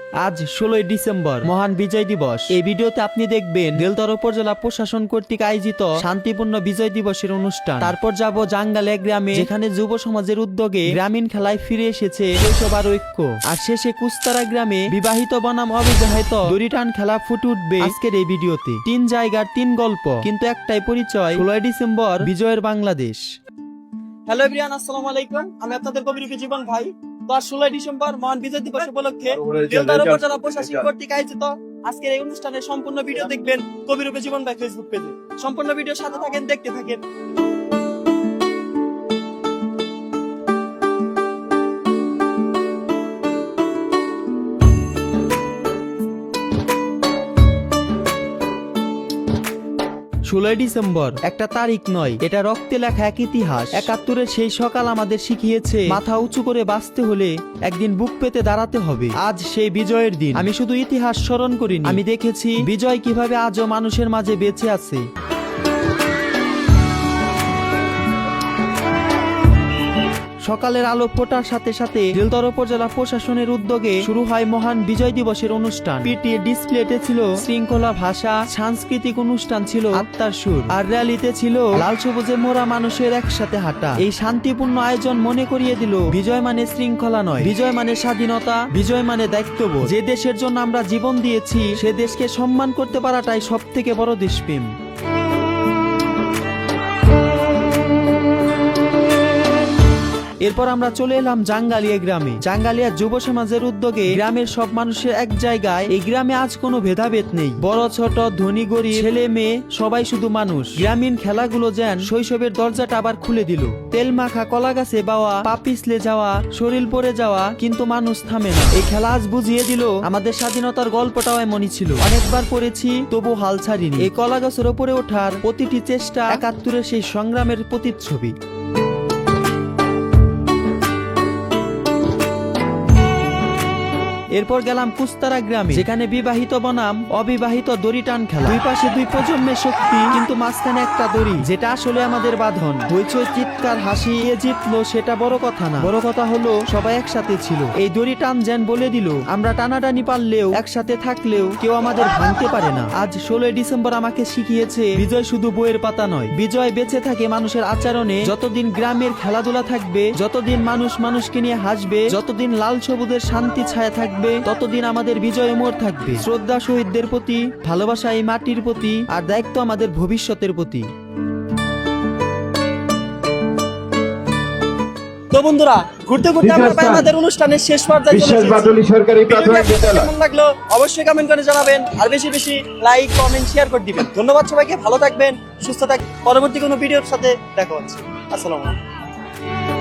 আজ 16 ডিসেম্বর মহান বিজয় দিবস। এই ভিডিওতে আপনি দেখবেন বেলতর উপজেলা প্রশাসন কর্তৃক আয়োজিত শান্তিপূর্ণ বিজয় দিবসের অনুষ্ঠান। তারপর যাব জাঙ্গালে গ্রামে, যেখানে যুব সমাজের উদ্যোগে গ্রামীণ খেলায় ফিরে এসেছে শৈশবার ঐক্য। আর শেষে কুস্তারা গ্রামে বিবাহিত বনাম অবিবাহিত দড়িটান খেলা ফুটে উঠবে আজকের এই ভিডিওতে। 3 জায়গার 3 গল্প, কিন্তু একটাই পরিচয়, 16 ডিসেম্বর বিজয়ের বাংলাদেশ। হ্যালো এভরিওয়ান, আসসালামু আলাইকুম। আমি আপনাদের কবিরুপি জীবন ভাই। তো আজ 16 ডিসেম্বর মহান বিজয় দিবস উপলক্ষে বেলতর উপজেলা প্রশাসন কর্তৃক আয়োজিত আজকের এই অনুষ্ঠানের সম্পূর্ণ ভিডিও দেখবেন কবিরুপি জীবন ভাই ফেসবুক পেজে। সম্পূর্ণ ভিডিও সাথে থাকেন, দেখতে থাকেন। ষোলোই ডিসেম্বর একটা তারিখ নয়, এটা রক্তে লেখা এক ইতিহাস। 71-এর সেই সকাল আমাদের শিখিয়েছে মাথা উঁচু করে বাঁচতে হলে একদিন বুক পেতে দাঁড়াতে হবে। আজ সেই বিজয়ের দিন। আমি শুধু ইতিহাস স্মরণ করিনি, আমি দেখেছি বিজয় কিভাবে আজও মানুষের মাঝে বেঁচে আছে। সকালের আলো ফোটার সাথে সাথে বেলতর উপজেলা প্রশাসনের উদ্যোগে শুরু হয় মহান বিজয় দিবসের অনুষ্ঠান। পিটি ডিসপ্লেতে ছিল শৃঙ্খলা ভাষা, সাংস্কৃতিক অনুষ্ঠান ছিল আত্মার সুর, আর র্যালিতে ছিল লাল সবুজে মোরা মানুষের একসাথে হাঁটা। এই শান্তিপূর্ণ আয়োজন মনে করিয়ে দিল বিজয় মানে শৃঙ্খলা নয়, বিজয় মানে স্বাধীনতা, বিজয় মানে দায়িত্ববোধ। যে দেশের জন্য আমরা জীবন দিয়েছি সে দেশকে সম্মান করতে পারাটাই সব থেকে বড় দেশপ্রেম। এরপর আমরা চলে এলাম জাঙ্গালিয়া গ্রামে। জাঙ্গালিয়া যুব সমাজের উদ্যোগে গ্রামের সব মানুষের এক জায়গায়। এই গ্রামে আজ কোনো ভেদাভেদ নেই, বড় ছোট, ধনী গরিব, ছেলে মেয়ে, সবাই শুধু মানুষ। গ্রামীণ খেলাগুলো যেন শৈশবের দরজাটা আবার খুলে দিল। তেল মাখা কলা গাছে বাওয়া, পা পিছলে যাওয়া, শরীর পড়ে যাওয়া, কিন্তু মানুষ থামে না। এই খেলা আজ বুঝিয়ে দিল আমাদের স্বাধীনতার গল্পটাও এমনই ছিল। অনেকবার পড়েছি, তবু হাল ছাড়িনি। এই কলা গাছের ওপরে ওঠার প্রতিটি চেষ্টা 71-এর সেই সংগ্রামের প্রতিচ্ছবি। এরপর গেলাম কুস্তারা গ্রামে, যেখানে বিবাহিত বনাম অবিবাহিত দড়ি টান খেলা। দুই পাশে দুই প্রজন্মের শক্তি, কিন্তু মাঝখানে একটা দড়ি, যেটা আসলে আমাদের বাঁধন। হইচই, চিৎকার, হাসি। কে জিতলো সেটা বড় কথা না, বড় কথা হলো সবাই একসাথে ছিল। এই দড়ি টান যেন বলে দিল আমরা টানাটানি পারলেও, একসাথে থাকলেও কেউ আমাদের ভাঙতে পারে না। আজ 16 ডিসেম্বর আমাকে শিখিয়েছে বিজয় শুধু বইয়ের পাতা নয়, বিজয় বেঁচে থাকে মানুষের আচরণে। যতদিন গ্রামের খেলাধুলা থাকবে, যতদিন মানুষ মানুষকে নিয়ে হাসবে, যতদিন লাল সবুজের শান্তি ছায়া থাকবে, ততদিন আমাদের বিজয় অমর থাকবে। শ্রদ্ধা শহীদদের প্রতি, ভালোবাসা এই মাটির প্রতি, আর দায়িত্ব আমাদের ভবিষ্যতের প্রতি। তো বন্ধুরা, ঘুরতে ঘুরতে আমরা আমাদের অনুষ্ঠানের শেষ পর্যায়ে চলে এসেছি। কেমন লাগলো অবশ্যই কমেন্ট করে জানাবেন, আর বেশি বেশি লাইক, কমেন্ট, শেয়ার করে দিবেন। ধন্যবাদ সবাইকে, ভালো থাকবেন, সুস্থ থাকবেন। পরবর্তী কোনো ভিডিওর সাথে দেখা হচ্ছে। আসসালামু আলাইকুম।